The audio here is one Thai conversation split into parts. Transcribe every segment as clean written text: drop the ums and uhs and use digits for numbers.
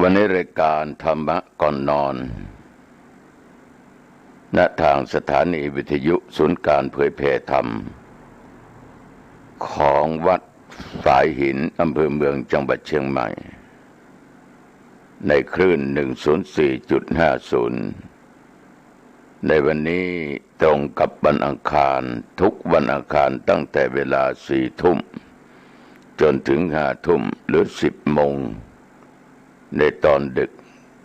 วันนี้รายการธรรมะก่อนนอนณทางสถานีวิทยุศูนย์การเผยแผ่ธรรมของวัดฝายหินอำเภอเมืองจังหวัดเชียงใหม่ในคลื่น 104.50 ในวันนี้ตรงกับวันอังคารทุกวันอังคารตั้งแต่เวลา 4 ทุ่มจนถึง 5 ทุ่มหรือ 10 โมงในตอนดึก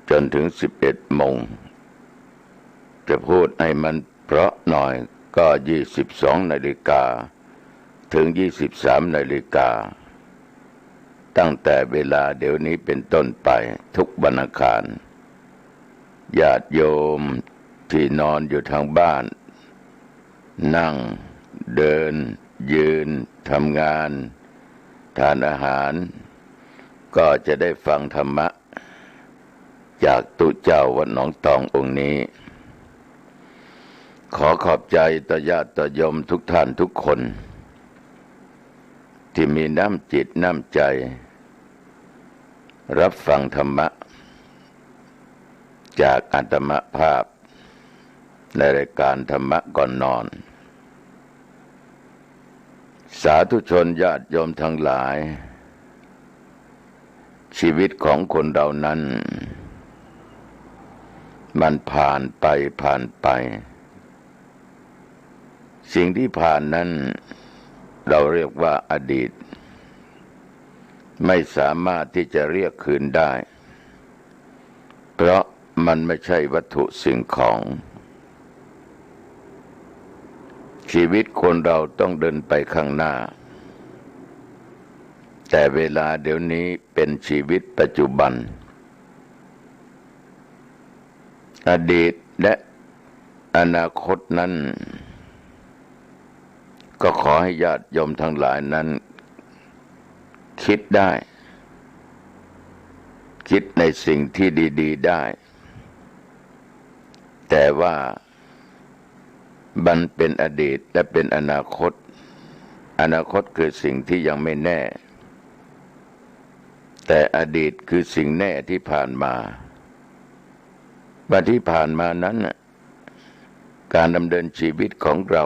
จนถึง 11 โมงจะพูดให้มันเพราะหน่อยก็ 22 นาฬิกาถึง 23 นาฬิกาตั้งแต่เวลาเดี๋ยวนี้เป็นต้นไปทุกวันอังคารญาติโยมที่นอนอยู่ทางบ้านนั่งเดินยืนทำงานทานอาหารก็จะได้ฟังธรรมะจากตุเจ้าวัดหนองตององค์นี้ขอขอบใจต่อญาติต่อโยมทุกท่านทุกคนที่มีน้ำจิตน้ำใจรับฟังธรรมะจากอาตมาภาพในรายการธรรมะก่อนนอนสาธุชนญาติโยมทั้งหลายชีวิตของคนเรานั้นมันผ่านไปสิ่งที่ผ่านนั้นเราเรียกว่าอดีตไม่สามารถที่จะเรียกคืนได้เพราะมันไม่ใช่วัตถุสิ่งของชีวิตคนเราต้องเดินไปข้างหน้าแต่เวลาเดี๋ยวนี้เป็นชีวิตปัจจุบันอดีตและอนาคตนั้นก็ขอให้ญาติโยมทั้งหลายนั้นคิดได้คิดในสิ่งที่ดีๆได้แต่ว่ามันเป็นอดีตและเป็นอนาคตคือสิ่งที่ยังไม่แน่แต่อดีตคือสิ่งแน่ที่ผ่านมาวันที่ผ่านมานั้นการดำเนินชีวิตของเรา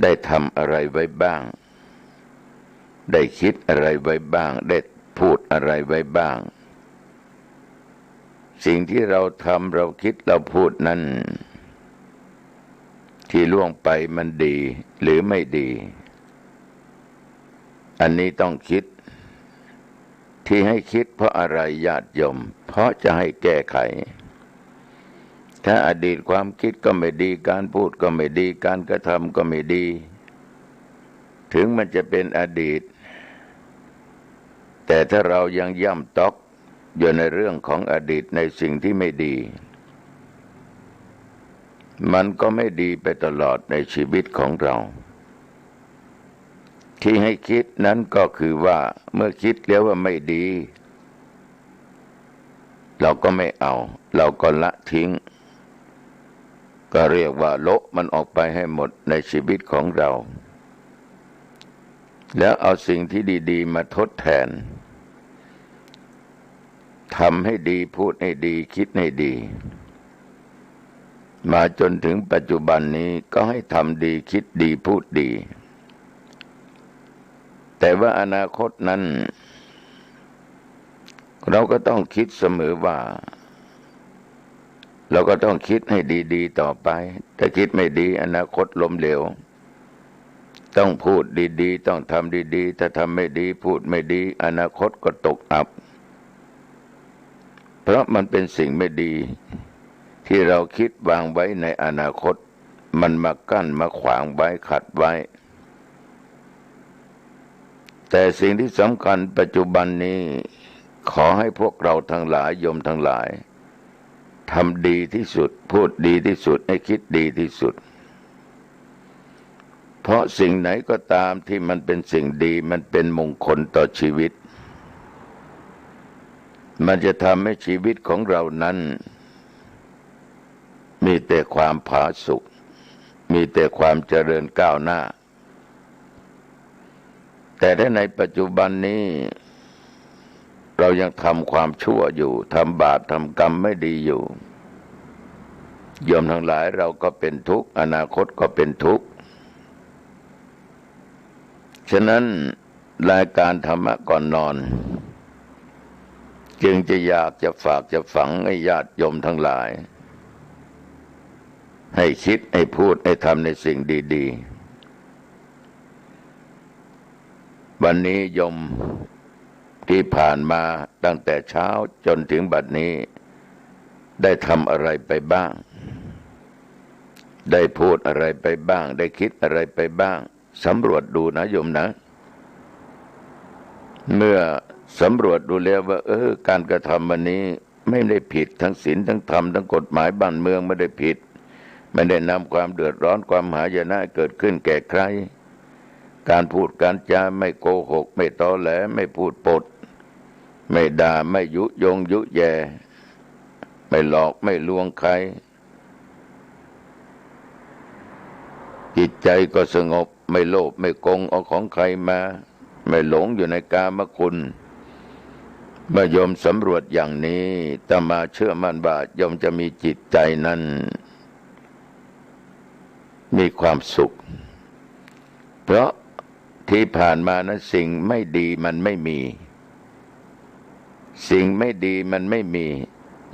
ได้ทำอะไรไว้บ้างได้คิดอะไรไว้บ้างได้พูดอะไรไว้บ้างสิ่งที่เราทำเราคิดเราพูดนั้นที่ล่วงไปมันดีหรือไม่ดีอันนี้ต้องคิดที่ให้คิดเพราะอะไรญาติโยมเพราะจะให้แก้ไขถ้าอดีตความคิดก็ไม่ดีการพูดก็ไม่ดีการกระทำก็ไม่ดีถึงมันจะเป็นอดีตแต่ถ้าเรายังย่ำตอกอยู่ในเรื่องของอดีตในสิ่งที่ไม่ดีมันก็ไม่ดีไปตลอดในชีวิตของเราที่ให้คิดนั้นก็คือว่าเมื่อคิดแล้วว่าไม่ดีเราก็ไม่เอาเราก็ละทิ้งก็เรียกว่าโละมันออกไปให้หมดในชีวิตของเราแล้วเอาสิ่งที่ดีๆมาทดแทนทำให้ดีพูดให้ดีคิดให้ดีมาจนถึงปัจจุบันนี้ก็ให้ทำดีคิดดีพูดดีแต่ว่าอนาคตนั้นเราก็ต้องคิดเสมอว่าเราก็ต้องคิดให้ดีๆต่อไปถ้าคิดไม่ดีอนาคตล้มเหลวต้องพูดดีๆต้องทำดีๆถ้าทำไม่ดีพูดไม่ดีอนาคตก็ตกอับเพราะมันเป็นสิ่งไม่ดีที่เราคิดวางไว้ในอนาคตมันมากั้นมาขวางไว้ขัดไว้แต่สิ่งที่สำคัญปัจจุบันนี้ขอให้พวกเราทั้งหลายโยมทั้งหลายทำดีที่สุดพูดดีที่สุดให้คิดดีที่สุดเพราะสิ่งไหนก็ตามที่มันเป็นสิ่งดีมันเป็นมงคลต่อชีวิตมันจะทำให้ชีวิตของเรานั้นมีแต่ความผาสุกมีแต่ความเจริญก้าวหน้าแต่ถ้าในปัจจุบันนี้ เรา เรายังทำความชั่วอยู่ทำบาปทำกรรมไม่ดีอยู่โยมทั้งหลายเราก็เป็นทุกข์อนาคตก็เป็นทุกข์ฉะนั้นรายการธรรมะก่อนนอนจึงจะอยากจะฝากจะฝังให้ญาติโยมทั้งหลายให้คิดให้พูดให้ทำในสิ่งดีๆวันนี้โยมที่ผ่านมาตั้งแต่เช้าจนถึงบัดนี้ได้ทำอะไรไปบ้างได้พูดอะไรไปบ้างได้คิดอะไรไปบ้างสำรวจดูนะโยมนะเมื่อสำรวจดูแล้วว่าการกระทำวันนี้ไม่ได้ผิดทั้งศีลทั้งธรรมทั้งกฎหมายบ้านเมืองไม่ได้ผิดไม่ได้นำความเดือดร้อนความหายนะเกิดขึ้นแก่ใครการพูดการจาไม่โกหกไม่ตอแหลไม่พูดปดไม่ด่าไม่ยุยงยุแยไม่หลอกไม่ลวงใครจิตใจก็สงบไม่โลภไม่โกงเอาของใครมาไม่หลงอยู่ในกามคุณเมื่อโยมสำรวจอย่างนี้อาตมาเชื่อมั่นว่าโยมจะมีจิตใจนั้นมีความสุขเพราะที่ผ่านมานั้นสิ่งไม่ดีมันไม่มีสิ่งไม่ดีมันไม่มี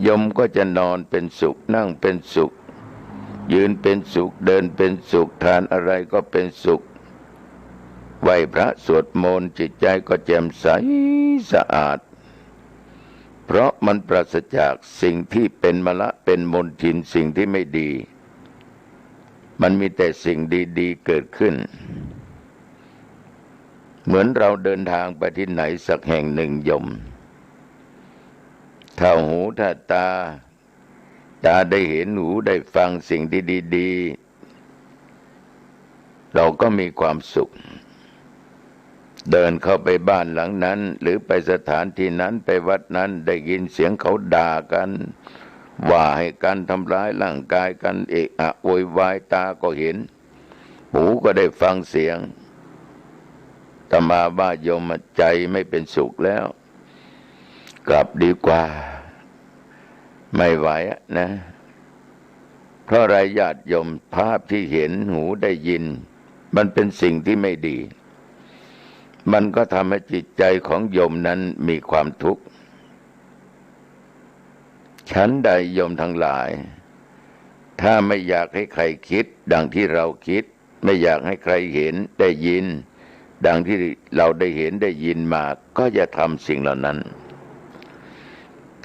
โยมก็จะนอนเป็นสุขนั่งเป็นสุขยืนเป็นสุขเดินเป็นสุขทานอะไรก็เป็นสุขไหว้พระสวดมนต์จิตใจก็แจ่มใสสะอาดเพราะมันปราศจากสิ่งที่เป็นมลเป็นมลทินสิ่งที่ไม่ดีมันมีแต่สิ่งดีๆเกิดขึ้นเหมือนเราเดินทางไปที่ไหนสักแห่งหนึ่งโยมถ้าหูถ้าตาได้เห็นหูได้ฟังสิ่งที่ดีๆเราก็มีความสุขเดินเข้าไปบ้านหลังนั้นหรือไปสถานที่นั้นไปวัดนั้นได้ยินเสียงเขาด่ากันว่าให้กันทำร้ายร่างกายกันเอะอะโวยวายตาก็เห็นหูก็ได้ฟังเสียงอาตมาว่าโยมใจไม่เป็นสุขแล้วกลับดีกว่าไม่ไหวนะเพราะไรญาติโยมภาพที่เห็นหูได้ยินมันเป็นสิ่งที่ไม่ดีมันก็ทำให้จิตใจของโยมนั้นมีความทุกข์ฉันใดโยมทั้งหลายถ้าไม่อยากให้ใครคิดดังที่เราคิดไม่อยากให้ใครเห็นได้ยินดังที่เราได้เห็นได้ยินมาก็จะทำสิ่งเหล่านั้น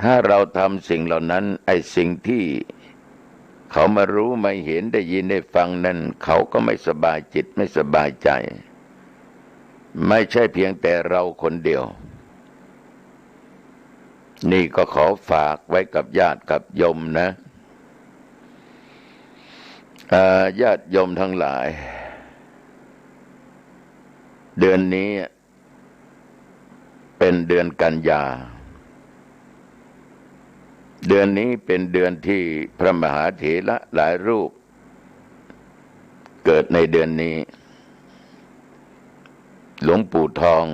ถ้าเราทำสิ่งเหล่านั้นไอ้สิ่งที่เขามารู้มาเห็นได้ยินได้ฟังนั้นเขาก็ไม่สบายจิตไม่สบายใจไม่ใช่เพียงแต่เราคนเดียวนี่ก็ขอฝากไว้กับญาติกับโยมนะญาติโยมทั้งหลายเดือนนี้เป็นเดือนกันยาเดือนนี้เป็นเดือนที่พระมหาเถระหลายรูปเกิดในเดือนนี้หลวงปู่ทอง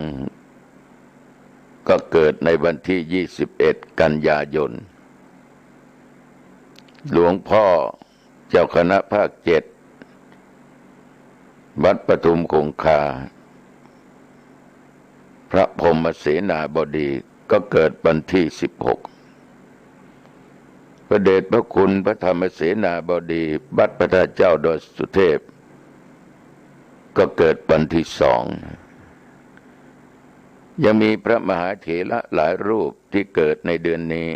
ก็เกิดในวันที่21กันยายนหลวงพ่อเจ้าคณะภาค7วัดปทุมคงคาพระพรหมเสนาบดีก็เกิดวันที่16พระเดชพระคุณพระธรรมเสนาบดีวัดพระธาตุเจ้าดอยสุเทพก็เกิดวันที่2ยังมีพระมหาเถระหลายรูปที่เกิดในเดือนนี้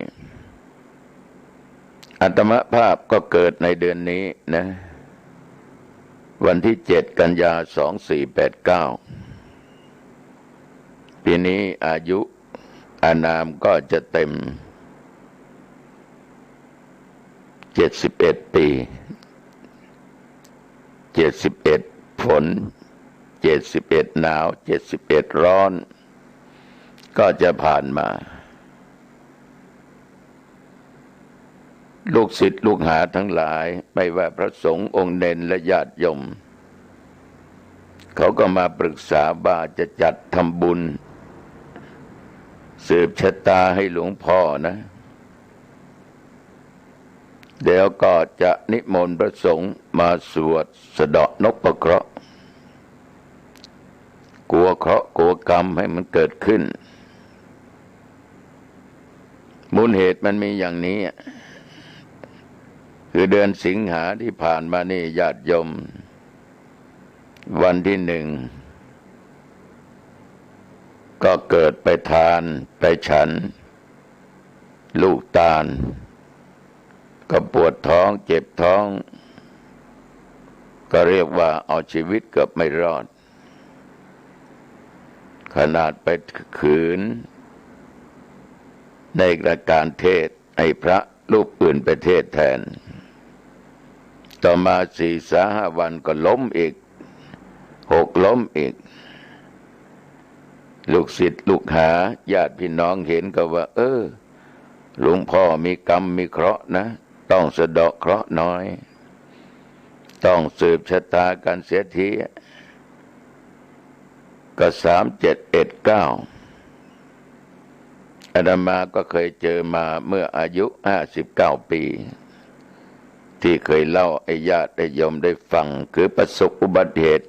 อาตมภาพก็เกิดในเดือนนี้นะวันที่7กันยา2489ปีนี้อายุอานามก็จะเต็ม71 ปี71ฝน71หนาว71ร้อนก็จะผ่านมาลูกศิษย์ลูกหาทั้งหลายไม่ว่าพระสงฆ์องค์เณรและญาติโยมเขาก็มาปรึกษาว่าจะจัดทำบุญ สืบชะตาให้หลวงพ่อนะเดี๋ยวก็จะนิมนต์พระสงฆ์มาสวดสะเดาะนพเคราะห์กลัวเคราะห์กลัวกรรมให้มันเกิดขึ้นมูลเหตุมันมีอย่างนี้คือเดือนสิงหาที่ผ่านมานี่ญาติโยมวันที่หนึ่งก็เกิดไปทานไปฉันลูกตาลก็ปวดท้องเจ็บท้องก็เรียกว่าเอาชีวิตเกือบไม่รอดขนาดไปขืนในรายการเทศให้พระรูปอื่นไปเทศแทนต่อมา4-5 วันก็ล้มอีก6ล้มอีกลูกศิษย์ลูกหาญาติพี่น้องเห็นก็ว่าหลวงพ่อมีกรรมมีเคราะห์นะต้องสะเดาะเคราะห์น้อยต้องสืบชะตากันเสียทีก็3719อาตมาก็เคยเจอมาเมื่ออายุ59 ปีที่เคยเล่าให้ญาติได้โยมได้ฟังคือประสบอุบัติเหตุ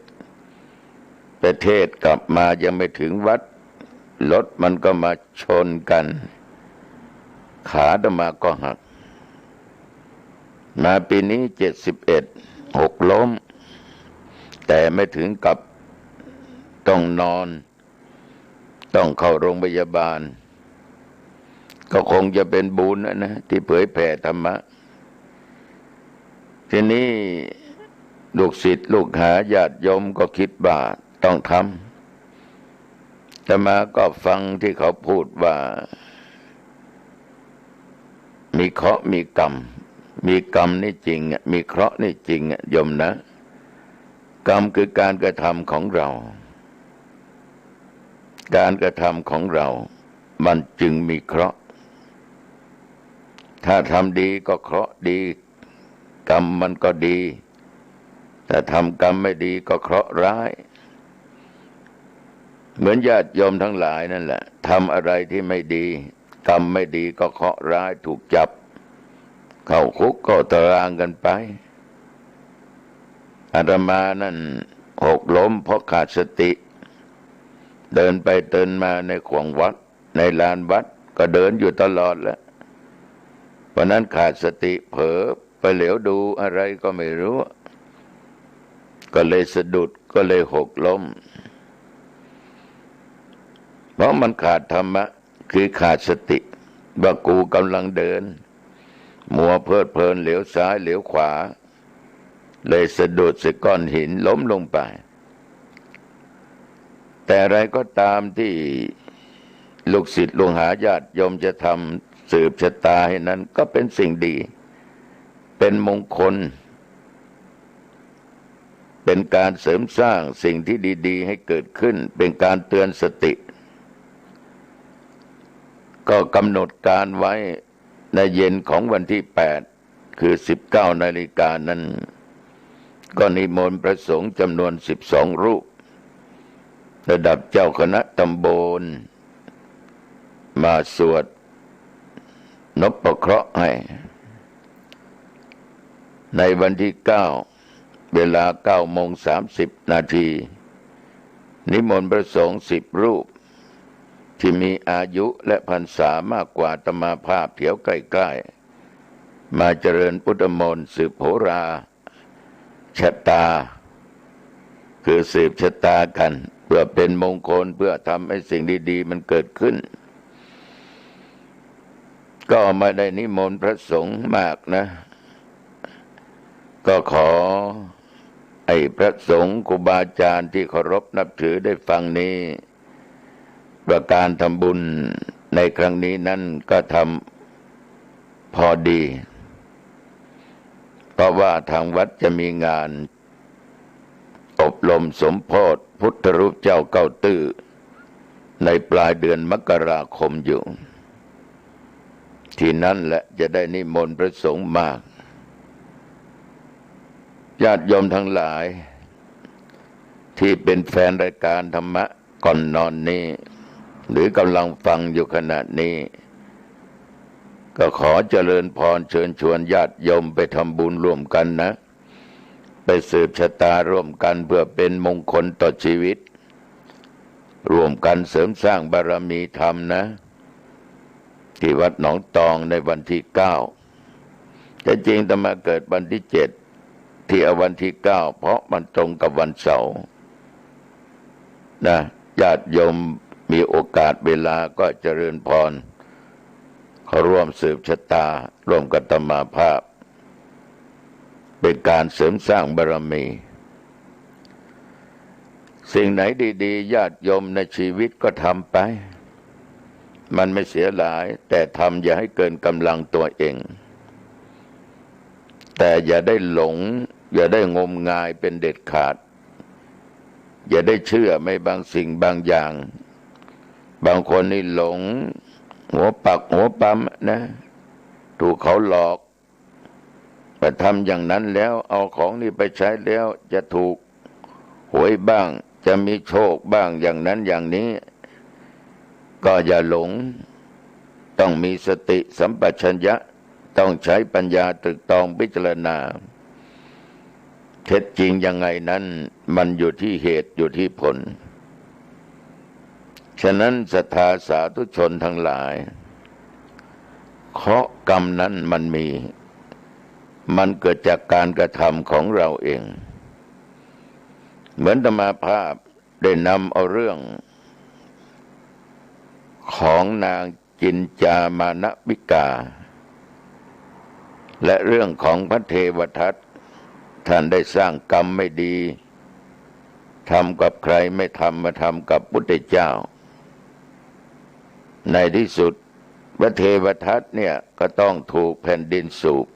ประเทศกลับมายังไม่ถึงวัดรถมันก็มาชนกันขาอาตมาก็หักมาปีนี้71 6ล้มแต่ไม่ถึงกับต้องนอนต้องเข้าโรงพยาบาลก็คงจะเป็นบุญนะที่เผยแผ่ธรรมะทีนี้ลูกศิษย์ลูกหาญาติโยมก็คิดว่าต้องทำแต่มาก็ฟังที่เขาพูดว่ามีเคราะห์มีกรรมมีกรรมนี่จริงมีเคราะห์นี่จริงโยมนะกรรมคือการกระทำของเราการกระทำของเรามันจึงมีเคราะห์ถ้าทำดีก็เคราะห์ดีกรรมมันก็ดีถ้าทำกรรมไม่ดีก็เคราะห์ร้ายเหมือนญาติโยมทั้งหลายนั่นแหละทำอะไรที่ไม่ดีกรรมไม่ดีก็เคราะห์ร้ายถูกจับเข้าคุกเข้าตารางกันไปอาตมานั่น6ล้มเพราะขาดสติเดินไปเดินมาในขวงวัดในลานวัดก็เดินอยู่ตลอดแหละเพราะนั้นขาดสติเผลอไปเหลียวดูอะไรก็ไม่รู้ก็เลยสะดุดก็เลย6ล้มเพราะมันขาดธรรมะคือขาดสติว่ากูกำลังเดินมัวเพลิดเพลินเหลียวซ้ายเหลียวขวาเลยสะดุดใส่ก้อนหินล้มลงไปแต่อะไรก็ตามที่ลูกศิษย์ลูกหาญาติโยมจะทำสืบชะตาให้นั้นก็เป็นสิ่งดีเป็นมงคลเป็นการเสริมสร้างสิ่งที่ดีๆให้เกิดขึ้นเป็นการเตือนสติก็กำหนดการไว้ในเย็นของวันที่8คือ19 นาฬิกานั้นก็นิมนต์พระสงฆ์จำนวน12 รูประดับเจ้าคณะตำบลมาสวดนพเคราะห์ให้ในวันที่9เวลา9:30 นาทีนิมนต์พระสงฆ์10 รูปที่มีอายุและพรรษามากกว่าอาตมาภาพแถวใกล้ๆมาเจริญพุทธมนต์สืบโหราชะตาคือสืบชะตากันเพื่อเป็นมงคลเพื่อทำให้สิ่งดีๆมันเกิดขึ้นก็ไม่ได้นิมนต์พระสงฆ์มากนะก็ขอให้พระสงฆ์ครูบาอาจารย์ที่เคารพนับถือได้ฟังนี้ประการทำบุญในครั้งนี้นั้นก็ทำพอดีเพราะว่าทางวัดจะมีงานอบรมสมโภชพุทธรูปเจ้าเก้าตื้อในปลายเดือนมกราคมอยู่ที่นั่นแหละจะได้นิมนต์พระสงฆ์มากญาติโยมทั้งหลายที่เป็นแฟนรายการธรรมะก่อนนอนนี้ หรือกำลังฟังอยู่ขณะนี้ก็ขอเจริญพรเชิญชวนญาติโยมไปทำบุญร่วมกันนะไปสืบชะตาร่วมกันเพื่อเป็นมงคลต่อชีวิตร่วมกันเสริมสร้างบารมีธรรมนะที่วัดหนองตองในวันที่9แต่จริงแต่มาเกิดวันที่7ที่เอาวันที่9เพราะมันตรงกับวันเสาร์นะญาติโยมมีโอกาสเวลาก็เจริญพรเขาร่วมสืบชะตาร่วมกับอาตมาภาพเป็นการเสริมสร้างบารมีสิ่งไหนดีๆญาติโยมในชีวิตก็ทำไปมันไม่เสียหลายแต่ทำอย่าให้เกินกำลังตัวเองแต่อย่าได้หลงอย่าได้งมงายเป็นเด็ดขาดอย่าได้เชื่อไม่บางสิ่งบางอย่างบางคนนี่หลงหัวปักหัวปั๊มนะถูกเขาหลอกไปทำอย่างนั้นแล้วเอาของนี่ไปใช้แล้วจะถูกหวยบ้างจะมีโชคบ้างอย่างนั้นอย่างนี้ก็อย่าหลงต้องมีสติสัมปชัญญะต้องใช้ปัญญาตรึกตรองพิจารณาเท็จจริงยังไงนั้นมันอยู่ที่เหตุอยู่ที่ผลฉะนั้นศรัทธาสาธุชนทั้งหลายเคราะห์กรรมนั้นมันเกิดจากการกระทำของเราเองเหมือนอาตมาภาพได้นำเอาเรื่องของนางจินจามานวิกาและเรื่องของพระเทวทัตท่านได้สร้างกรรมไม่ดีทำกับใครไม่ทำมาทำกับพุทธเจ้าในที่สุดพระเทวทัตเนี่ยก็ต้องถูกแผ่นดินสูบ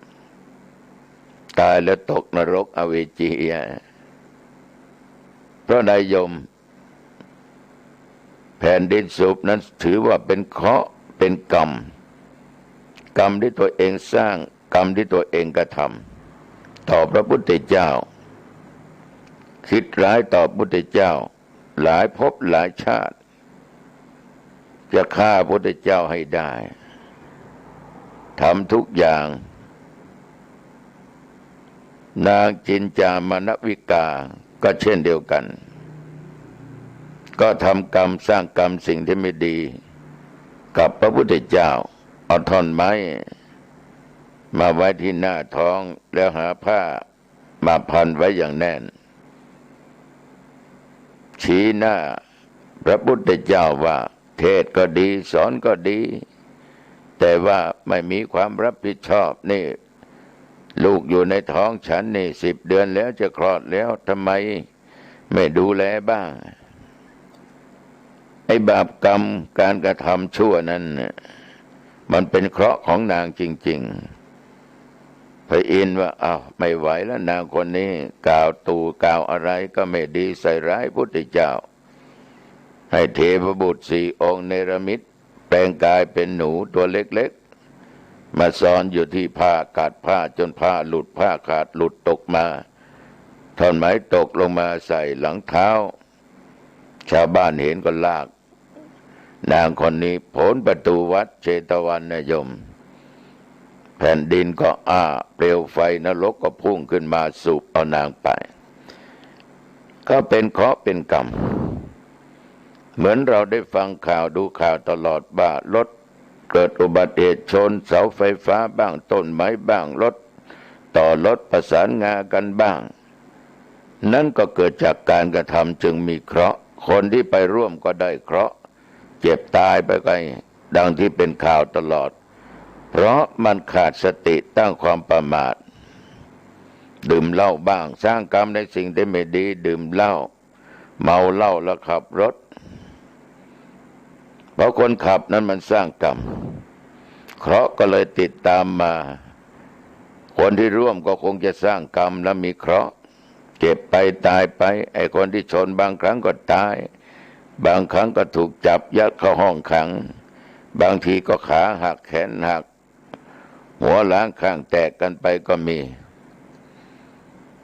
ตายแล้วตกนรกอเวจีเพราะนายยมแผ่นดินสูบนั้นถือว่าเป็นเคราะห์เป็นกรรมที่ตัวเองสร้างกรรมที่ตัวเองกระทำต่อพระพุทธเจ้าคิดร้ายต่อพระพุทธเจ้าหลายภพหลายชาติจะฆ่าพระพุทธเจ้าให้ได้ทำทุกอย่างนางจินจามานวิกาก็เช่นเดียวกันก็ทำกรรมสร้างกรรมสิ่งที่ไม่ดีกับพระพุทธเจ้าเอาท่อนไม้มาไว้ที่หน้าท้องแล้วหาผ้ามาพันไว้อย่างแน่นชี้หน้าพระพุทธเจ้าว่าเทศก็ดีสอนก็ดีแต่ว่าไม่มีความรับผิดชอบนี่ลูกอยู่ในท้องฉันนี่10 เดือนแล้วจะคลอดแล้วทำไมไม่ดูแลบ้างไอ้บาปกรรมการกระทำชั่วนั้นมันเป็นเคราะห์ของนางจริงๆพระอินทร์ว่าอ้าวไม่ไหวแล้วนางคนนี้กล่าวอะไรก็ไม่ดีใส่ร้ายพุทธเจ้าให้เทพบุตร4 องค์เนรมิตแปลงกายเป็นหนูตัวเล็กๆมาซ่อนอยู่ที่ผ้ากัดผ้าจนผ้าหลุดผ้าขาดหลุดตกมาท่อนไม้ตกลงมาใส่หลังเท้าชาวบ้านเห็นก็ลากนางคนนี้โผล่ประตูวัดเชตวันนยมแผ่นดินก็เปลวไฟนรกก็พุ่งขึ้นมาสูบเอานางไปก็เป็นเคราะห์เป็นกรรมเหมือนเราได้ฟังข่าวดูข่าวตลอดว่ารถเกิดอุบัติเหตุชนเสาไฟฟ้าบ้างต้นไม้บ้างรถต่อรถประสานงากันบ้างนั่นก็เกิดจากการกระทำจึงมีเคราะห์คนที่ไปร่วมก็ได้เคราะห์เจ็บตายไปไกลดังที่เป็นข่าวตลอดเพราะมันขาดสติตั้งความประมาทดื่มเหล้าบ้างสร้างกรรมในสิ่งที่ไม่ดีดื่มเหล้าเมาเหล้าแล้วขับรถเพราะคนขับนั้นมันสร้างกรรมเคราะห์ก็เลยติดตามมาคนที่ร่วมก็คงจะสร้างกรรมแล้วมีเคราะห์เจ็บไปตายไปไอ้คนที่ชนบางครั้งก็ตายบางครั้งก็ถูกจับยัดเข้าห้องขังบางทีก็ขาหักแขนหักหัวล้างข้างแตกกันไปก็มี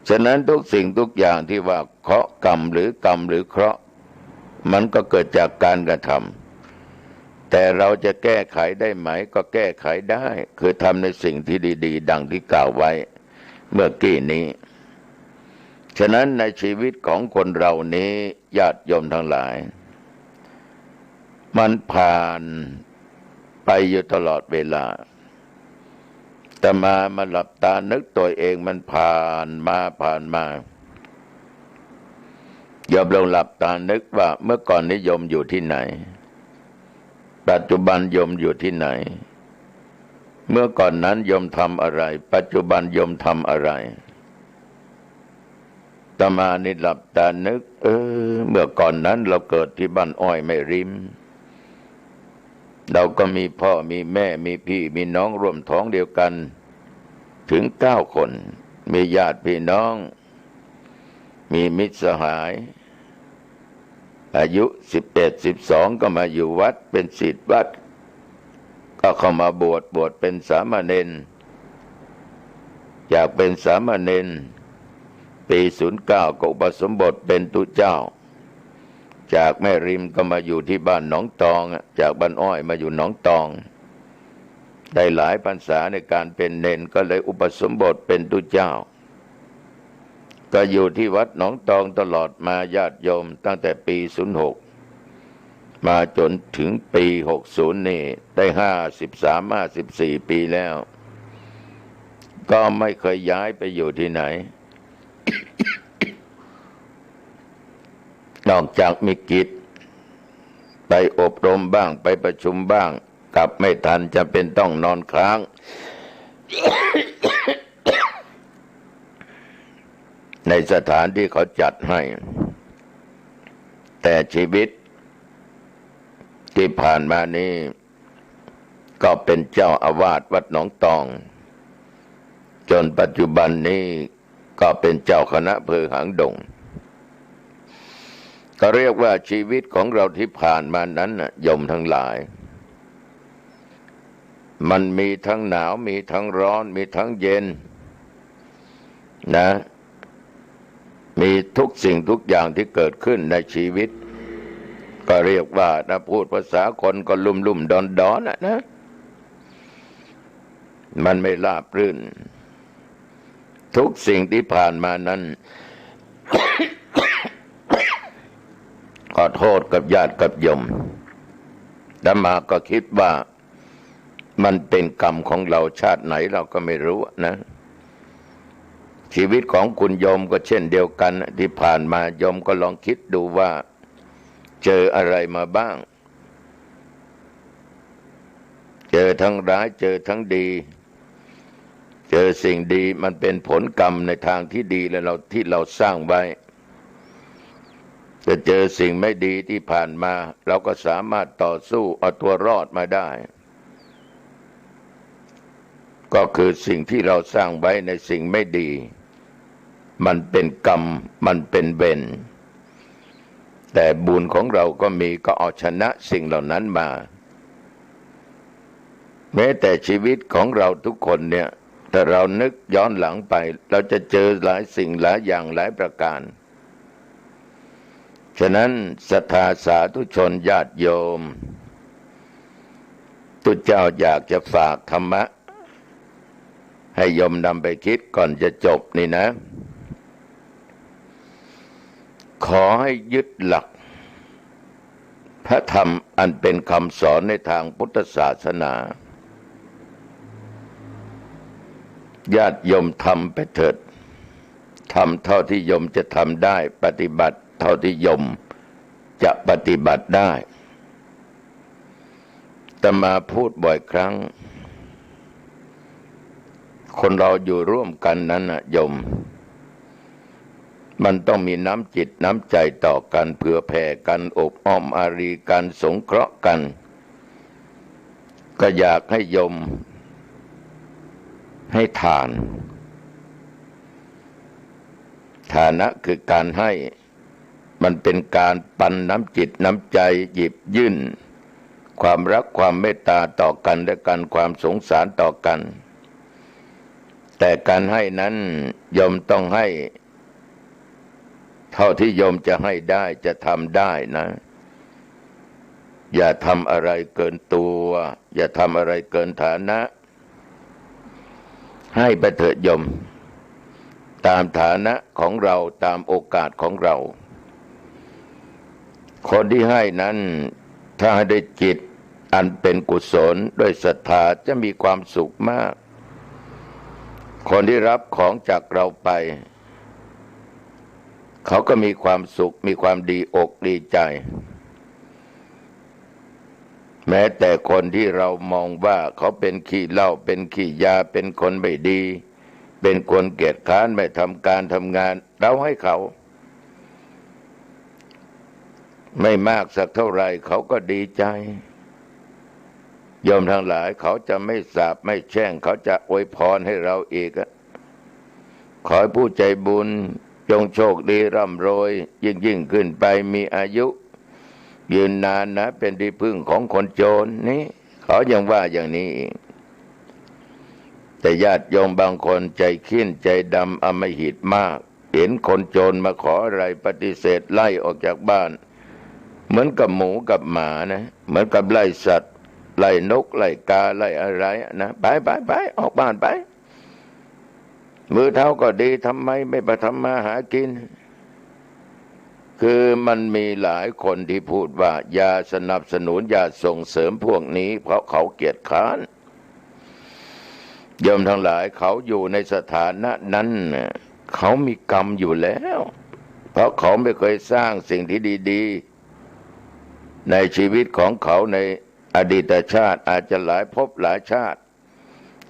ฉะนั้นทุกสิ่งทุกอย่างที่ว่าเคราะห์กรรมหรือกรรมหรือเคราะห์มันก็เกิดจากการกระท แต่เราจะแก้ไขได้ไหมก็แก้ไขได้คือทำในสิ่งที่ดีๆดังที่กล่าวไว้เมื่อกี้นี้ฉะนั้นในชีวิตของคนเรานี้ญาติโยมทั้งหลายมันผ่านไปอยู่ตลอดเวลาแต่มาหลับตานึกตัวเองมันผ่านมาโยมลองหลับตานึกว่าเมื่อก่อนนี้โยมอยู่ที่ไหนปัจจุบันโยมอยู่ที่ไหนเมื่อก่อนนั้นโยมทำอะไรปัจจุบันโยมทำอะไรอาตมานี่หลับตานึกเมื่อก่อนนั้นเราเกิดที่บ้านอ้อยไม่ริมเราก็มีพ่อมีแม่มีพี่มีน้องร่วมท้องเดียวกันถึง9 คนมีญาติพี่น้องมีมิตรสหายอายุ11-12ก็มาอยู่วัดเป็นศิษย์วัดก็เข้ามาบวชเป็นสามเณรอยากเป็นสามเณรปี09ก็อุปสมบทเป็นตุเจ้าจากแม่ริมก็มาอยู่ที่บ้านหนองตองจากบ้านอ้อยมาอยู่หนองตองได้หลายพรรษาในการเป็นเณรก็เลยอุปสมบทเป็นตุเจ้าก็อยู่ที่วัดหนองตองตลอดมาญาติโยมตั้งแต่ปี06มาจนถึงปี60นี่ได้53-54 ปีแล้วก็ไม่เคยย้ายไปอยู่ที่ไหน นอกจากมีกิจไปอบรมบ้างไปประชุมบ้างกลับไม่ทันจะเป็นต้องนอนค้าง ในสถานที่เขาจัดให้แต่ชีวิตที่ผ่านมานี้ก็เป็นเจ้าอาวาสวัดหนองตองจนปัจจุบันนี้ก็เป็นเจ้าคณะอำเภอหางดงก็เรียกว่าชีวิตของเราที่ผ่านมานั้นโยมทั้งหลายมันมีทั้งหนาวมีทั้งร้อนมีทั้งเย็นนะมีทุกสิ่งทุกอย่างที่เกิดขึ้นในชีวิตก็เรียกว่าถ้าพูดภาษาคนก็ลุ่มดอนนะมันไม่ราบรื่นทุกสิ่งที่ผ่านมานั้น ขอโทษกับญาติกับโยมอาตมาก็คิดว่ามันเป็นกรรมของเราชาติไหนเราก็ไม่รู้นะชีวิตของคุณโยมก็เช่นเดียวกันที่ผ่านมาโยมก็ลองคิดดูว่าเจออะไรมาบ้างเจอทั้งร้ายเจอทั้งดีเจอสิ่งดีมันเป็นผลกรรมในทางที่ดีแล้วที่เราสร้างไว้จะเจอสิ่งไม่ดีที่ผ่านมาเราก็สามารถต่อสู้เอาตัวรอดมาได้ก็คือสิ่งที่เราสร้างไว้ในสิ่งไม่ดีมันเป็นกรรมมันเป็นเวรแต่บุญของเราก็มีก็เอาชนะสิ่งเหล่านั้นมาแม้แต่ชีวิตของเราทุกคนเนี่ยถ้าเรานึกย้อนหลังไปเราจะเจอหลายสิ่งหลายอย่างหลายประการฉะนั้นศรัทธาสาธุชนญาติโยมตุเจ้าอยากจะฝากธรรมะให้โยมนำไปคิดก่อนจะจบนี่นะขอให้ยึดหลักพระธรรมอันเป็นคำสอนในทางพุทธศาสนาญาติโยมทำไปเถิดทำเท่าที่โยมจะทำได้ปฏิบัติเท่าที่โยมจะปฏิบัติได้อาตมาพูดบ่อยครั้งคนเราอยู่ร่วมกันนั้นนะโยมมันต้องมีน้ำจิตน้ำใจต่อกันเผื่อแผ่กันอบอ้อมอารีกันสงเคราะห์กันก็อยากให้โยมให้ทานฐานะคือการให้มันเป็นการปันน้ำจิตน้ำใจหยิบยื่นความรักความเมตตาต่อกันและกันความสงสารต่อกันแต่การให้นั้นโยมต้องให้เท่าที่โยมจะให้ได้จะทำได้นะ อย่าทำอะไรเกินตัวอย่าทำอะไรเกินฐานะให้ไปเถิดโยมตามฐานะของเราตามโอกาสของเราคนที่ให้นั้นถ้าให้ได้จิตอันเป็นกุศลด้วยศรัทธาจะมีความสุขมากคนที่รับของจากเราไปเขาก็มีความสุขมีความดีอกดีใจแม้แต่คนที่เรามองว่าเขาเป็นขี้เหล้าเป็นขี้ยาเป็นคนไม่ดีเป็นคนเกียจคร้านไม่ทำการทำงานเราให้เขาไม่มากสักเท่าไหร่เขาก็ดีใจโยมทั้งหลายเขาจะไม่สาปไม่แช่งเขาจะอวยพรให้เราอีกขอให้ผู้ใจบุญจงโชคดีร่ำรวยยิ่งขึ้นไปมีอายุยืนนานนะเป็นที่พึ่งของคนโจรนี่เขายังว่าอย่างนี้เองแต่ญาติโยมบางคนใจขี้นใจดำอำมหิตมากเห็นคนโจรมาขออะไรปฏิเสธไล่ออกจากบ้านเหมือนกับหมูกับหมานะเหมือนกับไล่สัตว์ไล่นกไล่กาไล่อะไรนะไปออกบ้านไปมือเท้าก็ดีทำไมไม่ไปทำมาหากินคือมันมีหลายคนที่พูดว่าอย่าสนับสนุนอย่าส่งเสริมพวกนี้เพราะเขาเกียจคร้านโยมทั้งหลายเขาอยู่ในสถานะนั้นเขามีกรรมอยู่แล้วเพราะเขาไม่เคยสร้างสิ่งที่ดีๆในชีวิตของเขาในอดีตชาติอาจจะหลายภพหลายชาติ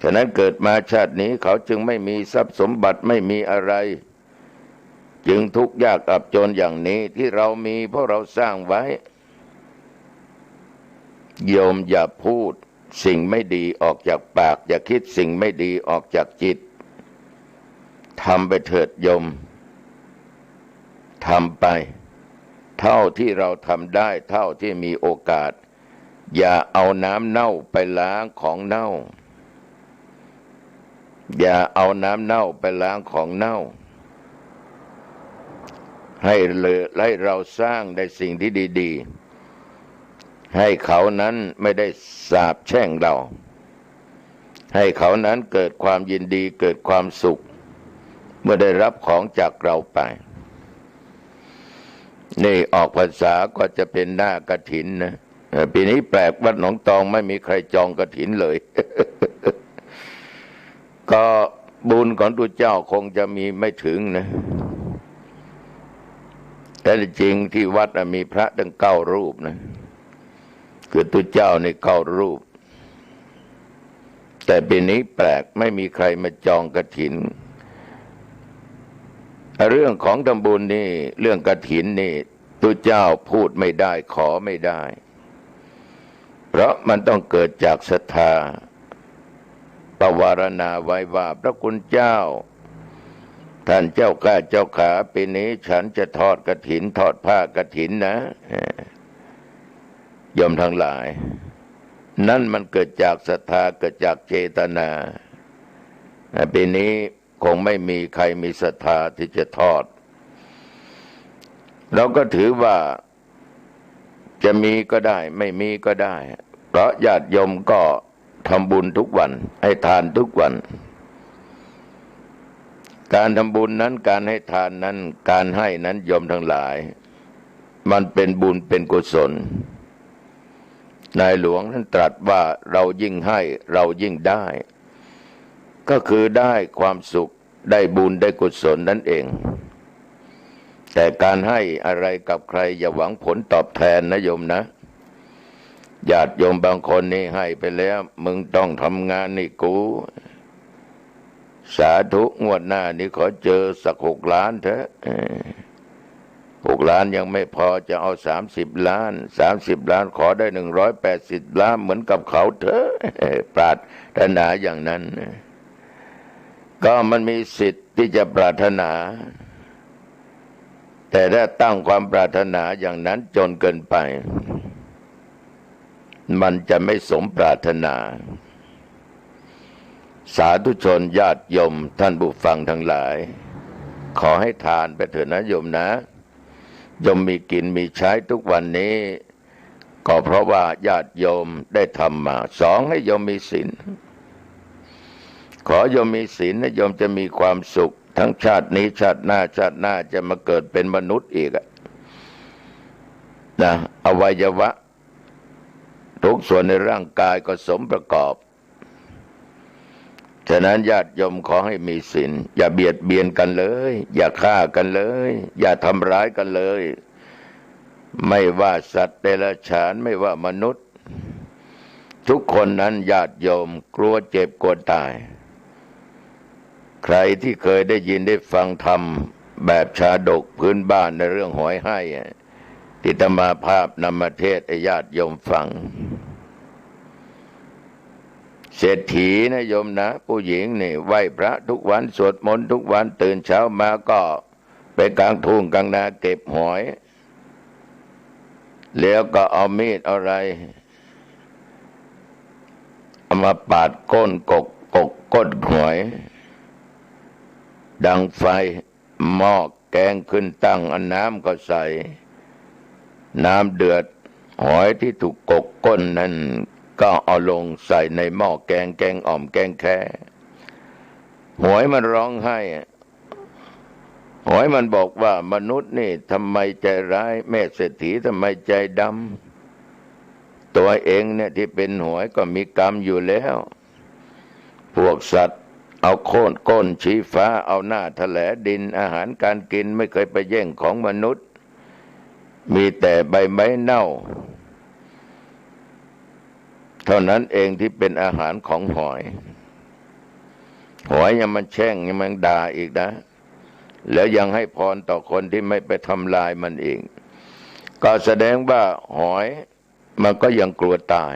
ฉะนั้นเกิดมาชาตินี้เขาจึงไม่มีทรัพย์สมบัติไม่มีอะไรจึงทุกข์ยากอับจนอย่างนี้ที่เรามีเพราะเราสร้างไว้โยมอย่าพูดสิ่งไม่ดีออกจากปากอย่าคิดสิ่งไม่ดีออกจากจิตทำไปเถิดโยมทำไปเท่าที่เราทำได้เท่าที่มีโอกาสอย่าเอาน้ำเน่าไปล้างของเน่าอย่าเอาน้ำเน่าไปล้างของเน่าให้เราสร้างในสิ่งที่ดีๆให้เขานั้นไม่ได้สาปแช่งเราให้เขานั้นเกิดความยินดีเกิดความสุขเมื่อได้รับของจากเราไปนี่ออกพรรษาก็จะเป็นหน้ากฐินนะปีนี้แปลกวัดหนองตองไม่มีใครจองกฐินเลย ก็บุญของตัวเจ้าคงจะมีไม่ถึงนะแต่จริงที่วัดมีพระตั้ง9 รูปนะคือตัวเจ้าใน9 รูปแต่ปีนี้แปลกไม่มีใครมาจองกฐินเรื่องของทำบุญนี่เรื่องกฐินนี่ตัวเจ้าพูดไม่ได้ขอไม่ได้เพราะมันต้องเกิดจากศรัทธาประวารณาไว้ว่าพระคุณเจ้าท่านเจ้าข้าเจ้าขาปีนี้ฉันจะทอดกฐินทอดผ้ากฐินนะโยมทั้งหลายนั่นมันเกิดจากศรัทธาเกิดจากเจตนาปีนี้คงไม่มีใครมีศรัทธาที่จะทอดเราก็ถือว่าจะมีก็ได้ไม่มีก็ได้เพราะญาติโยมก็ทำบุญทุกวันให้ทานทุกวันการทำบุญนั้นการให้ทานนั้นการให้นั้นโยมทั้งหลายมันเป็นบุญเป็นกุศลนายหลวงท่านตรัสว่าเรายิ่งให้เรายิ่งได้ก็คือได้ความสุขได้บุญได้กุศลนั่นเองแต่การให้อะไรกับใครอย่าหวังผลตอบแทนนะโยมนะญาติโยมบางคนนี่ให้ไปแล้วมึงต้องทำงานนี่กูสาธุงวดหน้านี่ขอเจอสัก6 ล้านเถอะ6 ล้านยังไม่พอจะเอา30 ล้าน30 ล้านขอได้180 ล้านเหมือนกับเขาเถอะปรารถนาอย่างนั้นก็มันมีสิทธิ์ที่จะปรารถนาแต่ถ้าตั้งความปรารถนาอย่างนั้นจนเกินไปมันจะไม่สมปรารถนาสาธุชนญาติโยมท่านผู้ฟังทั้งหลายขอให้ทานไปเถิดนะโยมนะโยมมีกินมีใช้ทุกวันนี้ ก็เพราะว่าญาติโยมได้ทำมาสองให้โยมมีศีลขอโยมมีศีลนะโยมจะมีความสุขทั้งชาตินี้ชาติหน้าจะมาเกิดเป็นมนุษย์อีกนะอวัยวะทุกส่วนในร่างกายก็สมประกอบฉะนั้นญาติโยมขอให้มีศีลอย่าเบียดเบียนกันเลยอย่าฆ่ากันเลยอย่าทำร้ายกันเลยไม่ว่าสัตว์เดรัจฉานไม่ว่ามนุษย์ทุกคนนั้นญาติโยมกลัวเจ็บกลัวตายใครที่เคยได้ยินได้ฟังธรรมแบบชาดกพื้นบ้านในเรื่องหอยให้ที่อาตมาภาพนำมาเทศน์ให้ญาติโยมฟังเศรษฐีนะโยมนะผู้หญิงนี่ไหว้พระทุกวันสวดมนต์ทุกวันตื่นเช้ามาก็ไปกลางทุ่งกลางนาเก็บหอยแล้วก็เอามีดอะไรเอามาปาดก้นกก้นหอยดังไฟหม้อแกงขึ้นตั้งอันน้ำก็ใส่น้ำเดือดหอยที่ถูกกกก้นนั้นก็เอาลงใส่ในหม้อแกงอ่อมแกงแค่หอยมันร้องไห้หอยมันบอกว่ามนุษย์นี่ทำไมใจร้ายแม่เศรษฐีทำไมใจดำตัวเองเนี่ยที่เป็นหอยก็มีกรรมอยู่แล้วพวกสัตว์เอาโค่นก้นชี้ฟ้าเอาหน้าแถลดินอาหารการกินไม่เคยไปแย่งของมนุษย์มีแต่ใบไม้เน่าเท่านั้นเองที่เป็นอาหารของหอยยังมันแช่งยังมันด่าอีกนะแล้วยังให้พรต่อคนที่ไม่ไปทำลายมันเองก็แสดงว่าหอยมันก็ยังกลัวตาย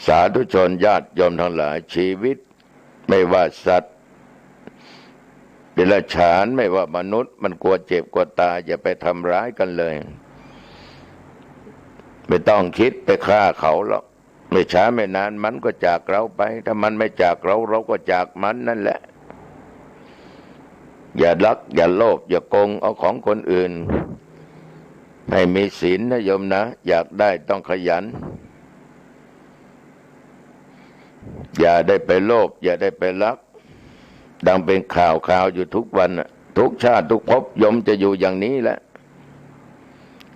สาธุชนญาติโยมทั้งหลายชีวิตไม่ว่าสัตว์เดรัจฉานไม่ว่ามนุษย์มันกลัวเจ็บกลัวตายอย่าไปทำร้ายกันเลยไม่ต้องคิดไปฆ่าเขาหรอกไม่ช้าไม่นานมันก็จากเราไปถ้ามันไม่จากเราเราก็จากมันนั่นแหละอย่าลักอย่าโลภอย่าโกงเอาของคนอื่นให้มีศีลนะโยมนะอยากได้ต้องขยันอย่าได้ไปโลภอย่าได้ไปลักดังเป็นข่าวอยู่ทุกวันทุกชาติทุกภพโยมจะอยู่อย่างนี้แหละ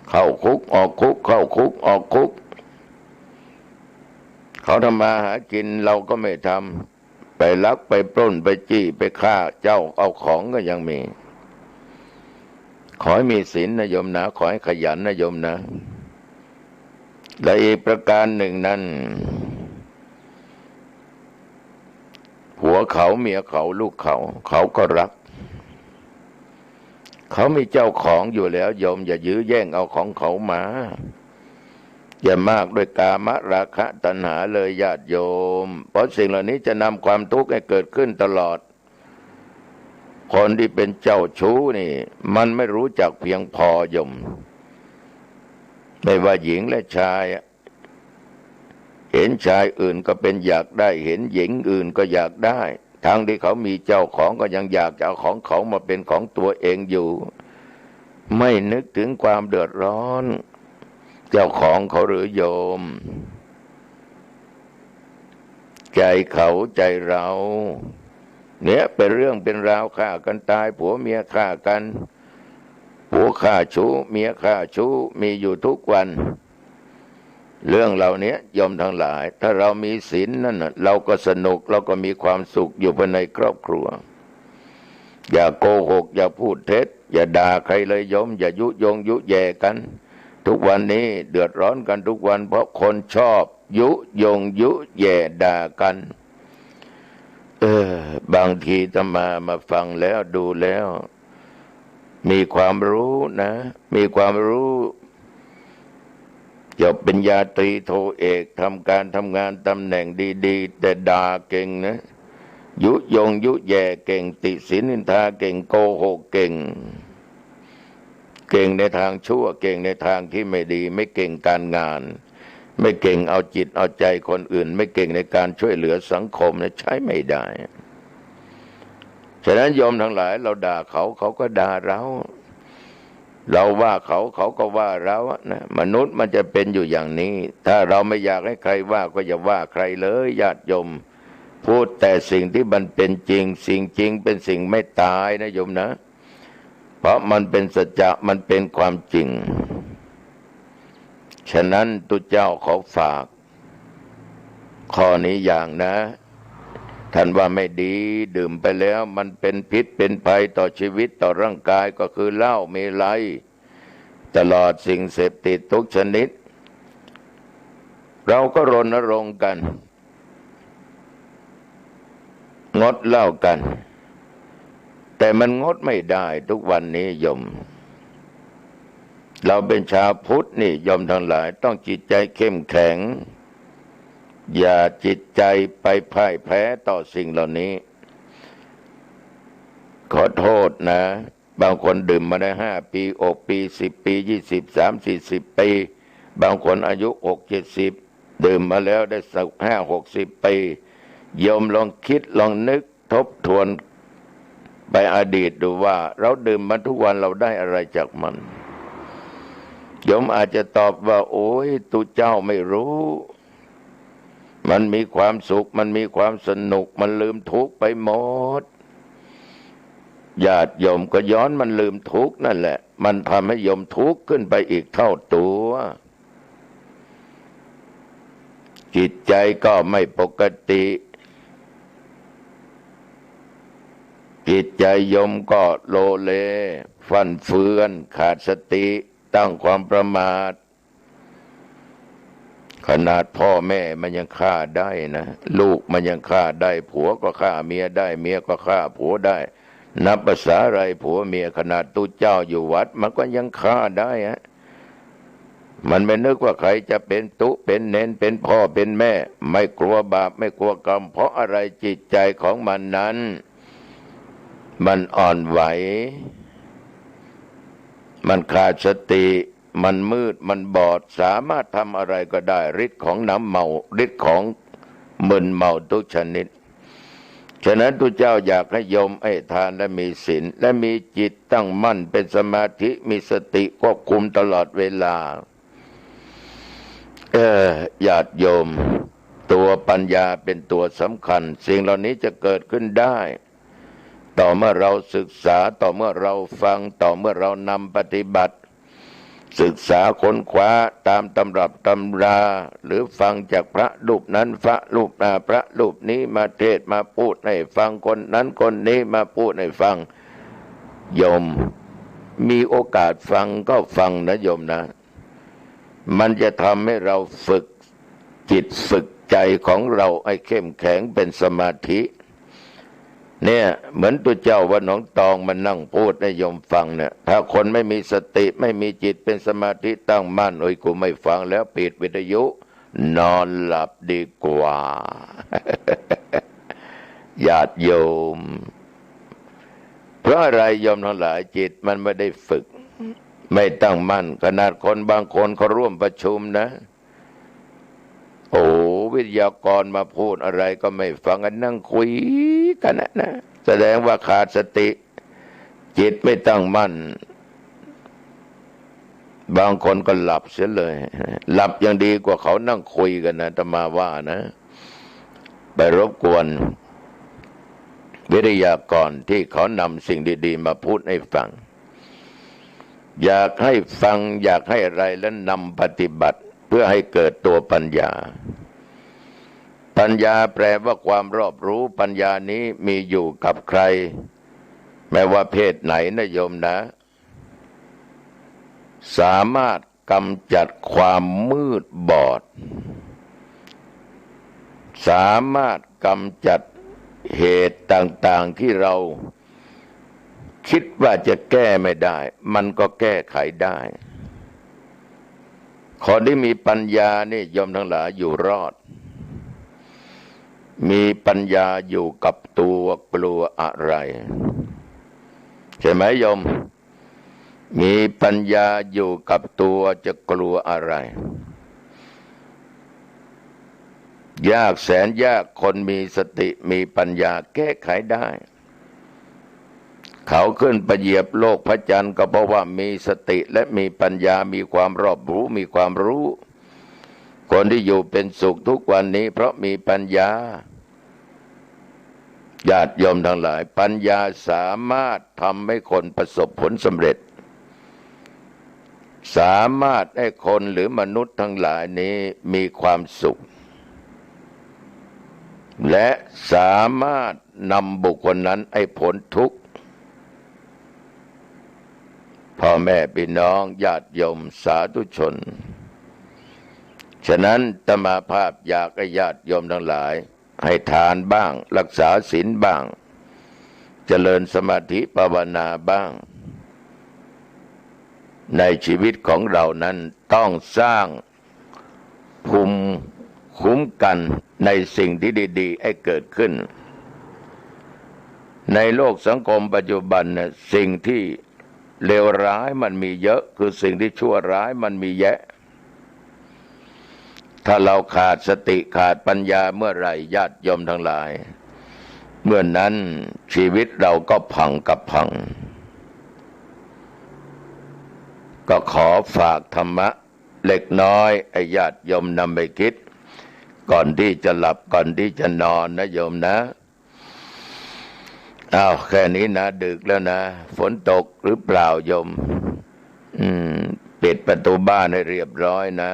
เข้าคุกออกคุกเข้าคุกออกคุกเขาทำมาหากินเราก็ไม่ทำไปลักไปปล้นไปจี้ไปฆ่าเจ้าเอาของก็ยังมีขอให้มีศีลนะโยมนะขอให้ขยันนะโยมนะและอีกประการหนึ่งนั้นผัวเขาเมียเขาลูกเขาเขาก็รักเขามีเจ้าของอยู่แล้วโยมอย่ายื้อแย่งเอาของเขามาอย่ามากด้วยกามราคะตัณหาเลยญาติโยมเพราะสิ่งเหล่านี้จะนำความทุกข์ให้เกิดขึ้นตลอดคนที่เป็นเจ้าชู้นี่มันไม่รู้จักเพียงพอโยมไม่ว่าหญิงและชายเห็นชายอื่นก็เป็นอยากได้เห็นหญิงอื่นก็อยากได้ทั้งที่เขามีเจ้าของก็ยังอยากจะเอาของเขามาเป็นของตัวเองอยู่ไม่นึกถึงความเดือดร้อนเจ้าของเขาหรือโยมใจเขาใจเราเนี่ยเป็นเรื่องเป็นราวฆ่ากันตายผัวเมียฆ่ากันผัวฆ่าชู้เมียฆ่าชู้มีอยู่ทุกวันเรื่องเหล่านี้โยมทั้งหลายถ้าเรามีศีลนั่นเราก็สนุกเราก็มีความสุขอยู่ภายในครอบครัวอย่าโกหกอย่าพูดเท็จอย่าด่าใครเลยโยมอย่ายุยงยุแย่กันทุกวันนี้เดือดร้อนกันทุกวันเพราะคนชอบยุยงยุแย่ด่ากันบางทีอาตมาฟังแล้วดูแล้วมีความรู้นะมีความรู้จบปริญญาตรีโทเอกทำงานตำแหน่งดีๆแต่ด่าเก่งนะยุยงยุแย่เก่งติฉินนินทาเก่งโกหกเก่งในทางชั่วเก่งในทางที่ไม่ดีไม่เก่งการงานไม่เก่งเอาจิตเอาใจคนอื่นไม่เก่งในการช่วยเหลือสังคมใช้ไม่ได้ฉะนั้นโยมทั้งหลายเราด่าเขาก็ด่าเรา เราว่าเขาเขาก็ว่าเรานะมนุษย์มันจะเป็นอยู่อย่างนี้ถ้าเราไม่อยากให้ใครว่าก็อย่าว่าใครเลยญาติโยมพูดแต่สิ่งที่มันเป็นจริงสิ่งจริงเป็นสิ่งไม่ตายนะโยมนะเพราะมันเป็นสัจจะมันเป็นความจริงฉะนั้นตุเจ้าขอฝากข้อนี้อย่างนะท่านว่าไม่ดีดื่มไปแล้วมันเป็นพิษเป็นภัยต่อชีวิตต่อร่างกายก็คือเหล้าเมลัยตลอดสิ่งเสพติดทุกชนิดเราก็รณรงค์กันงดเหล้ากันแต่มันงดไม่ได้ทุกวันนี้โยมเราเป็นชาวพุทธนี่โยมทั้งหลายต้องจิตใจเข้มแข็งอย่าจิตใจไปพ่ายแพ้ต่อสิ่งเหล่านี้ขอโทษนะบางคนดื่มมาได้5 ปี6 ปี10 ปี20 30 40 ปีบางคนอายุ60 70ดื่มมาแล้วได้สัก50 60 ปีโยมลองคิดลองนึกทบทวนไปอดีตดูว่าเราดื่มมาทุกวันเราได้อะไรจากมันโยมอาจจะตอบว่าโอ้ยตุเจ้าไม่รู้มันมีความสุขมันมีความสนุกมันลืมทุกข์ไปหมดญาติโยมก็ย้อนมันลืมทุกข์นั่นแหละมันทำให้โยมทุกข์ขึ้นไปอีกเท่าตัวจิตใจก็ไม่ปกติจิตใจโยมก็โลเลฟั่นเฟือนขาดสติตั้งความประมาทขนาดพ่อแม่มันยังฆ่าได้นะลูกมันยังฆ่าได้ผัวก็ฆ่าเมียได้เมียก็ฆ่าผัวได้นับภาษาอะไรผัวเมียขนาดตุเจ้าอยู่วัดมันก็ยังฆ่าได้ฮะมันไม่นึกว่าใครจะเป็นตุเป็นเนนเป็นพ่อเป็นแม่ไม่กลัวบาปไม่กลัวกรรมเพราะอะไรจิตใจของมันนั้นมันอ่อนไหวมันขาดสติมันมืดมันบอดสามารถทำอะไรก็ได้ฤทธิ์ของน้ำเมาฤทธิ์ของมึนเมาทุกชนิดฉะนั้นตุเจ้าอยากให้โยมให้ทานและมีศีลและมีจิตตั้งมั่นเป็นสมาธิมีสติควบคุมตลอดเวลาญาติโยมตัวปัญญาเป็นตัวสำคัญสิ่งเหล่านี้จะเกิดขึ้นได้ต่อเมื่อเราศึกษาต่อเมื่อเราฟังต่อเมื่อเรานำปฏิบัติศึกษาค้นคว้าตามตำรับตำราหรือฟังจากพระรูปนั้นพระรูปนี้มาเทศมาพูดให้ฟังคนนั้นคนนี้มาพูดให้ฟังโยมมีโอกาสฟังก็ฟังนะโยมนะมันจะทำให้เราฝึกจิตฝึกใจของเราให้เข้มแข็งเป็นสมาธิเนี่ยเหมือนตัวเจ้าว่าน้องตองมันนั่งพูดให้โยมฟังเนี่ยถ้าคนไม่มีสติไม่มีจิตเป็นสมาธิตั้งมั่นโอ้ยกูไม่ฟังแล้วปิดวิทยุนอนหลับดีกว่า ญาติโยมเพราะอะไรโยมทั้งหลายจิตมันไม่ได้ฝึกไม่ตั้งมั่นขนาดคนบางคนเขาร่วมประชุมนะโอ้วิทยากรมาพูดอะไรก็ไม่ฟังกันนั่งคุยกันนะแสดงว่าขาดสติจิตไม่ตั้งมั่นบางคนก็หลับเสียเลยหลับยังดีกว่าเขานั่งคุยกันนะอาตมาว่านะไปรบกวนวิทยากรที่เขานำสิ่งดีๆมาพูดให้ฟังอยากให้ฟังอยากให้อะไรแล้วนำปฏิบัติเพื่อให้เกิดตัวปัญญาปัญญาแปลว่าความรอบรู้ปัญญานี้มีอยู่กับใครไม่ว่าเพศไหนนะโยมนะสามารถกำจัดความมืดบอดสามารถกำจัดเหตุต่างๆที่เราคิดว่าจะแก้ไม่ได้มันก็แก้ไขได้คนที่มีปัญญานี่โยมทั้งหลายอยู่รอดมีปัญญาอยู่กับตัวกลัวอะไรใช่ไหมโยมมีปัญญาอยู่กับตัวจะกลัวอะไรยากแสนยากคนมีสติมีปัญญาแก้ไขได้ เขาขึ้นไปเหยียบโลกพระจันทร์ก็เพราะว่ามีสติและมีปัญญามีความรอบรู้มีความรู้คนที่อยู่เป็นสุขทุกวันนี้เพราะมีปัญญาญาติโยมทั้งหลายปัญญาสามารถทำให้คนประสบผลสำเร็จสามารถให้คนหรือมนุษย์ทั้งหลายนี้มีความสุขและสามารถนำบุคคลนั้นให้พ้นทุกข์พ่อแม่พี่น้องญาติโยมสาธุชนฉะนั้นอาตมาภาพอยากให้ญาติโยมทั้งหลายให้ทานบ้างรักษาศีลบ้างเจริญสมาธิภาวนาบ้างในชีวิตของเรานั้นต้องสร้างภูมิคุ้มกันในสิ่งที่ดีๆให้เกิดขึ้นในโลกสังคมปัจจุบันเนี่ยสิ่งที่เลวร้ายมันมีเยอะคือสิ่งที่ชั่วร้ายมันมีแยะถ้าเราขาดสติขาดปัญญาเมื่อไหร่ญาติโยมทั้งหลายเมื่อนั้นชีวิตเราก็พังกับพังก็ขอฝากธรรมะเล็กน้อยให้ญาติโยมนำไปคิดก่อนที่จะหลับก่อนที่จะนอนนะโยมนะอ้าวแค่นี้นะดึกแล้วนะฝนตกหรือเปล่าโยมปิดประตูบ้านให้เรียบร้อยนะ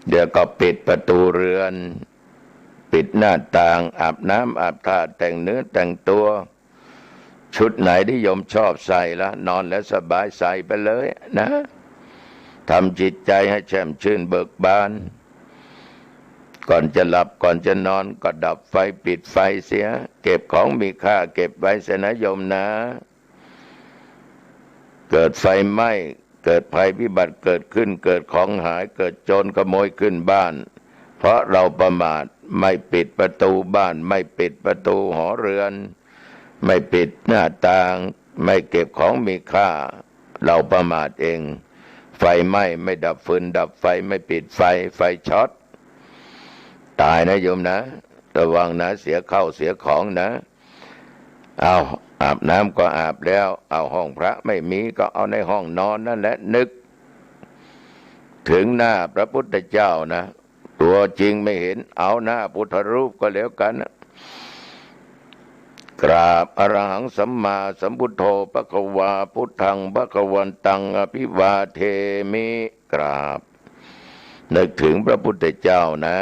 เดี๋ยวก็ปิดประตูเรือนปิดหน้าต่างอาบน้ำอาบท่าแต่งเนื้อแต่งตัวชุดไหนที่โยมชอบใส่ละนอนแล้วสบายใส่ไปเลยนะทำจิตใจให้แช่มชื่นเบิกบานก่อนจะหลับก่อนจะนอนก็ดับไฟปิดไฟเสียเก็บของมีค่าเก็บไว้เสียนะโยมนะเกิดไฟไหม้เกิดภัยพิบัติเกิดขึ้นเกิดของหายเกิดโจรขโมยขึ้นบ้านเพราะเราประมาทไม่ปิดประตูบ้านไม่ปิดประตูหอเรือนไม่ปิดหน้าต่างไม่เก็บของมีค่าเราประมาทเองไฟไหม้ไม่ดับฟืนดับไฟไม่ปิดไฟไฟช็อตตายนะโยมนะระวังนะเสียข้าวเสียของนะเอาอาบน้ำก็อาบแล้วเอาห้องพระไม่มีก็เอาในห้องนอนนั่นแหละนึกถึงหน้าพระพุทธเจ้านะตัวจริงไม่เห็นเอาหน้าพุทธรูปก็แล้วกันนะกราบอรหังสัมมาสัมพุทโธภควาพุทธังภควันตังอภิวาเทมิกราบนึกถึงพระพุทธเจ้านะ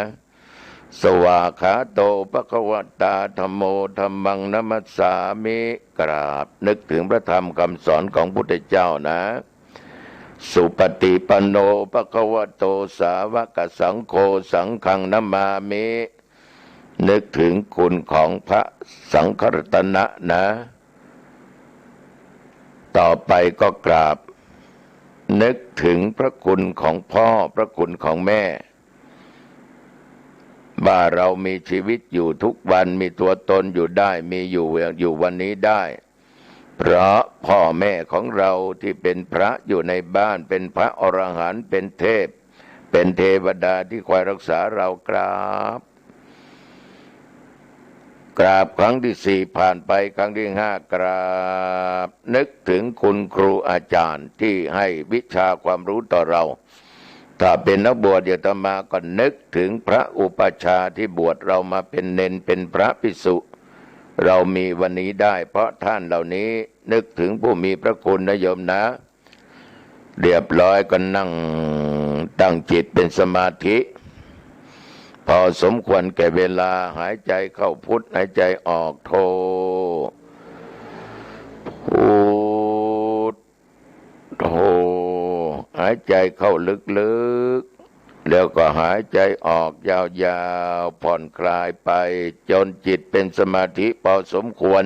สวากขาโตภควตาธัมโมธัมมังนัมมัสสามิกราบนึกถึงพระธรรมคำสอนของพุทธเจ้านะสุปฏิปันโนภควโตสาวกสังโฆสังฆังนัมมามินึกถึงคุณของพระสังฆรัตนะนะต่อไปก็กราบนึกถึงพระคุณของพ่อพระคุณของแม่ว่าเรามีชีวิตอยู่ทุกวันมีตัวตนอยู่ได้มีอยู่วันนี้ได้เพราะพ่อแม่ของเราที่เป็นพระอยู่ในบ้านเป็นพระอรหันต์เป็นเทพเป็นเทวดาที่คอยรักษาเรากราบครั้งที่สี่ผ่านไปครั้งที่ห้ากราบนึกถึงคุณครูอาจารย์ที่ให้วิชาความรู้ต่อเราถ้าเป็นนักบวชอาตมาก็นึกถึงพระอุปัชฌาย์ที่บวชเรามาเป็นเณรเป็นพระภิกษุเรามีวันนี้ได้เพราะท่านเหล่านี้นึกถึงผู้มีพระคุณนะโยมนะเรียบร้อยก็นั่งตั้งจิตเป็นสมาธิพอสมควรแก่เวลาหายใจเข้าพุทหายใจออกโธพุทโธหายใจเข้าลึกๆแล้วก็หายใจออกยาวๆผ่อนคลายไปจนจิตเป็นสมาธิพอสมควร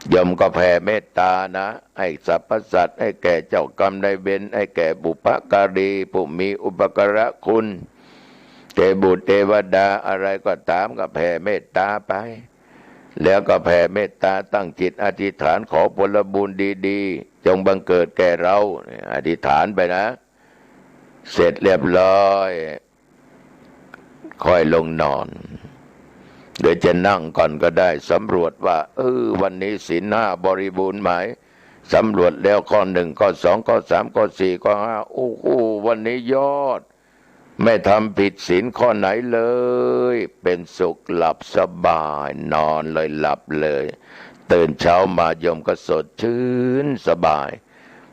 โยมก็แผ่เมตตานะให้สรรพสัตว์ให้แก่เจ้ากรรมนายเวรให้แก่บุพการีผู้มีอุปการะคุณเทพบุตรเทวดาอะไรก็ตามก็แผ่เมตตาไปแล้วก็แผ่เมตตาตั้งจิตอธิษฐานขอผลบุญดีๆจงบังเกิดแก่เราอธิษฐานไปนะเสร็จเรียบร้อยค่อยลงนอน เดี๋ยวจะนั่งก่อนก็ได้สำรวจว่าวันนี้ศีล 5บริบูรณ์ไหมสำรวจแล้วข้อ 1ข้อ 2ข้อ 3ข้อ 4ข้อ 5โอ้โหวันนี้ยอดไม่ทำผิดศีลข้อไหนเลยเป็นสุขหลับสบายนอนเลยหลับเลยตื่นเช้ามาโยมก็สดชื่นสบาย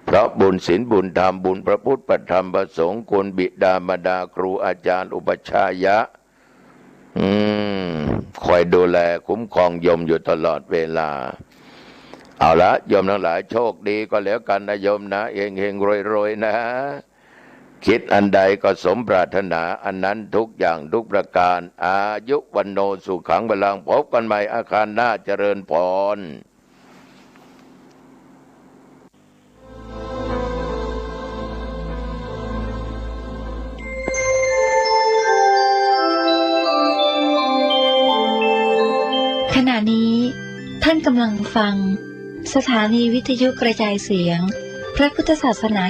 เพราะบุญศีลบุญธรรมบุญพระพุทธพระธรรมพระสงฆ์คุณบิดามารดาครูอาจารย์อุปชายะคอยดูแลคุ้มครองโยมอยู่ตลอดเวลาเอาละโยมทั้งหลายโชคดีก็แล้วกันนะโยมนะเฮงๆรวยๆนะคิดอันใดก็สมปรารถนาอันนั้นทุกอย่างทุกประการอายุวันโนสุขังพลังพบกันใหม่อาคารหน้าเจริญพรขณะนี้ท่านกำลังฟังสถานีวิทยุกระจายเสียงพระพุทธศาสนา